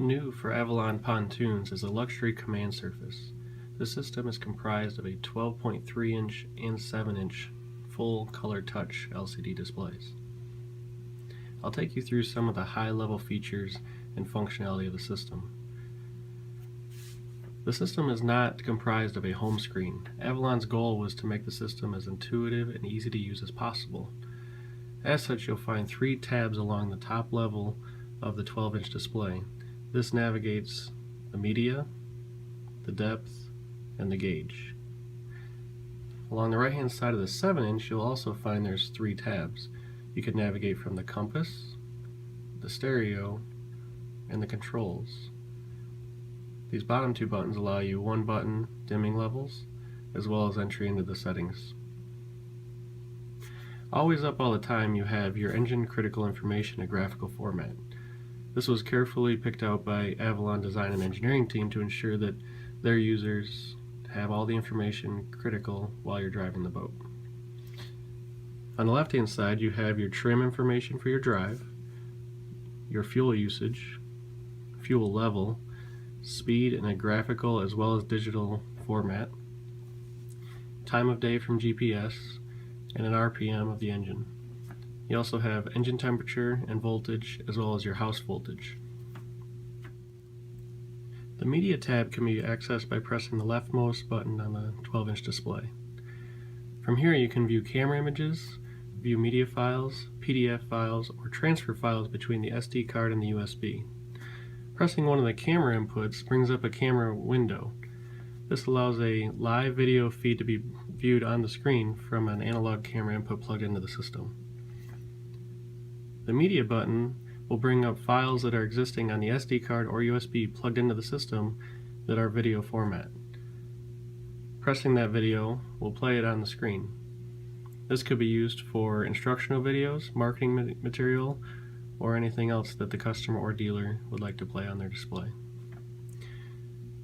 New for Avalon Pontoons is a luxury command surface. The system is comprised of a 12.3-inch and 7-inch full color touch LCD displays. I'll take you through some of the high-level features and functionality of the system. The system is not comprised of a home screen. Avalon's goal was to make the system as intuitive and easy to use as possible. As such, you'll find 3 tabs along the top level of the 12-inch display. This navigates the media, the depth, and the gauge. Along the right-hand side of the 7-inch, you'll also find there's 3 tabs. You can navigate from the compass, the stereo, and the controls. These bottom 2 buttons allow you 1-button dimming levels, as well as entry into the settings. Always up all the time, you have your engine critical information in graphical format. This was carefully picked out by Avalon design and engineering team to ensure that their users have all the information critical while you're driving the boat. On the left-hand side, you have your trim information for your drive, your fuel usage, fuel level, speed in a graphical as well as digital format, time of day from GPS, and an RPM of the engine. You also have engine temperature and voltage as well as your house voltage. The media tab can be accessed by pressing the leftmost button on the 12-inch display. From here you can view camera images, view media files, PDF files, or transfer files between the SD card and the USB. Pressing one of the camera inputs brings up a camera window. This allows a live video feed to be viewed on the screen from an analog camera input plugged into the system. The media button will bring up files that are existing on the SD card or USB plugged into the system that are video format. Pressing that video will play it on the screen. This could be used for instructional videos, marketing material, or anything else that the customer or dealer would like to play on their display.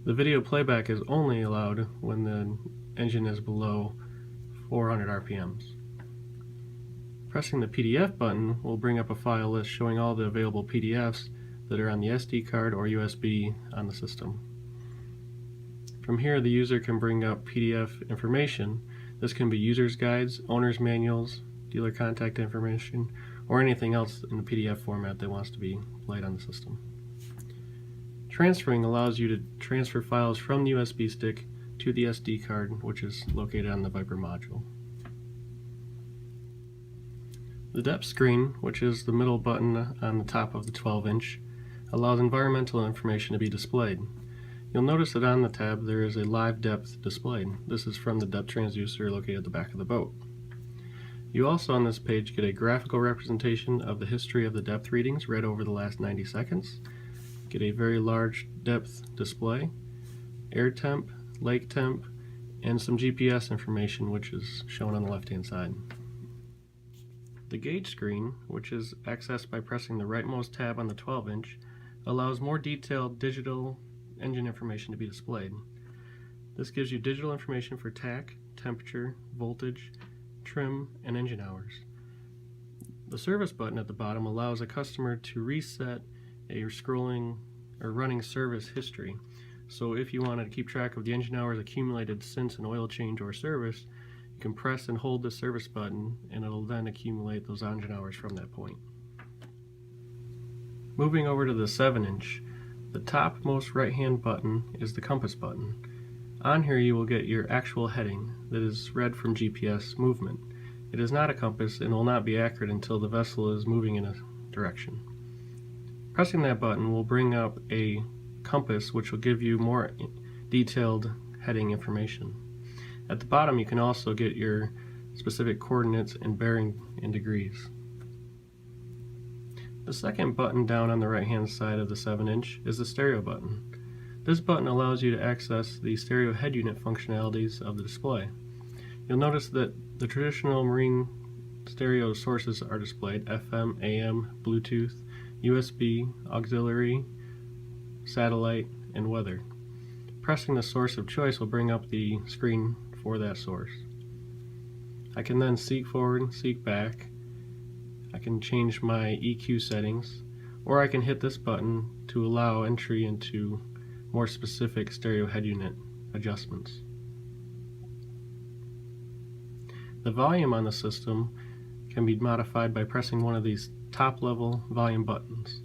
The video playback is only allowed when the engine is below 400 RPMs. Pressing the PDF button will bring up a file list showing all the available PDFs that are on the SD card or USB on the system. From here, the user can bring up PDF information. This can be user's guides, owner's manuals, dealer contact information, or anything else in the PDF format that wants to be played on the system. Transferring allows you to transfer files from the USB stick to the SD card, which is located on the Viper module. The depth screen, which is the middle button on the top of the 12-inch, allows environmental information to be displayed. You'll notice that on the tab there is a live depth displayed. This is from the depth transducer located at the back of the boat. You also on this page get a graphical representation of the history of the depth readings read over the last 90 seconds, get a very large depth display, air temp, lake temp, and some GPS information which is shown on the left-hand side. The gauge screen, which is accessed by pressing the rightmost tab on the 12-inch, allows more detailed digital engine information to be displayed. This gives you digital information for tach, temperature, voltage, trim, and engine hours. The service button at the bottom allows a customer to reset a scrolling or running service history. So if you wanted to keep track of the engine hours accumulated since an oil change or service, you can press and hold the service button and it'll then accumulate those engine hours from that point. Moving over to the 7-inch, the topmost right-hand button is the compass button. On here you will get your actual heading that is read from GPS movement. It is not a compass and will not be accurate until the vessel is moving in a direction. Pressing that button will bring up a compass which will give you more detailed heading information. At the bottom you can also get your specific coordinates and bearing in degrees. The second button down on the right hand side of the 7-inch is the stereo button. This button allows you to access the stereo head unit functionalities of the display. You'll notice that the traditional marine stereo sources are displayed: FM, AM, Bluetooth, USB, auxiliary, satellite, and weather. Pressing the source of choice will bring up the screen for that source. I can then seek forward, seek back. I can change my EQ settings, or I can hit this button to allow entry into more specific stereo head unit adjustments. The volume on the system can be modified by pressing one of these top-level volume buttons.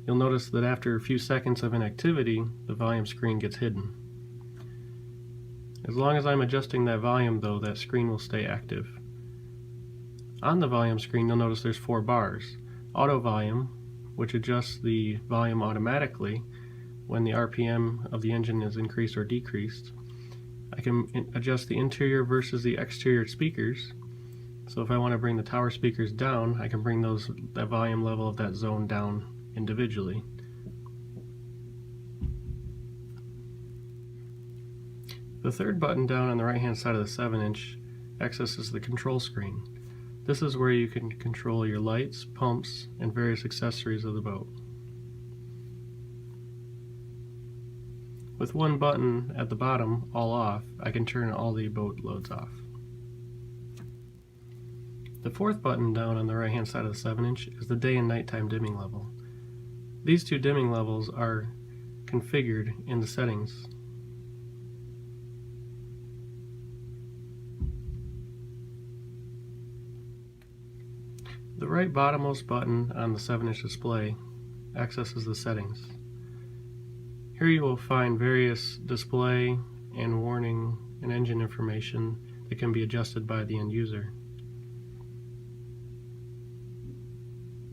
You'll notice that after a few seconds of inactivity, the volume screen gets hidden. As long as I'm adjusting that volume, though, that screen will stay active. On the volume screen, you'll notice there's 4 bars. Auto volume, which adjusts the volume automatically when the RPM of the engine is increased or decreased. I can adjust the interior versus the exterior speakers. So if I want to bring the tower speakers down, I can bring that volume level of that zone down individually. The third button down on the right hand side of the 7-inch accesses the control screen. This is where you can control your lights, pumps, and various accessories of the boat. With one button at the bottom, all off, I can turn all the boat loads off. The fourth button down on the right hand side of the 7-inch is the day and nighttime dimming level. These two dimming levels are configured in the settings. The right bottommost button on the 7-inch display accesses the settings. Here you will find various display and warning and engine information that can be adjusted by the end user.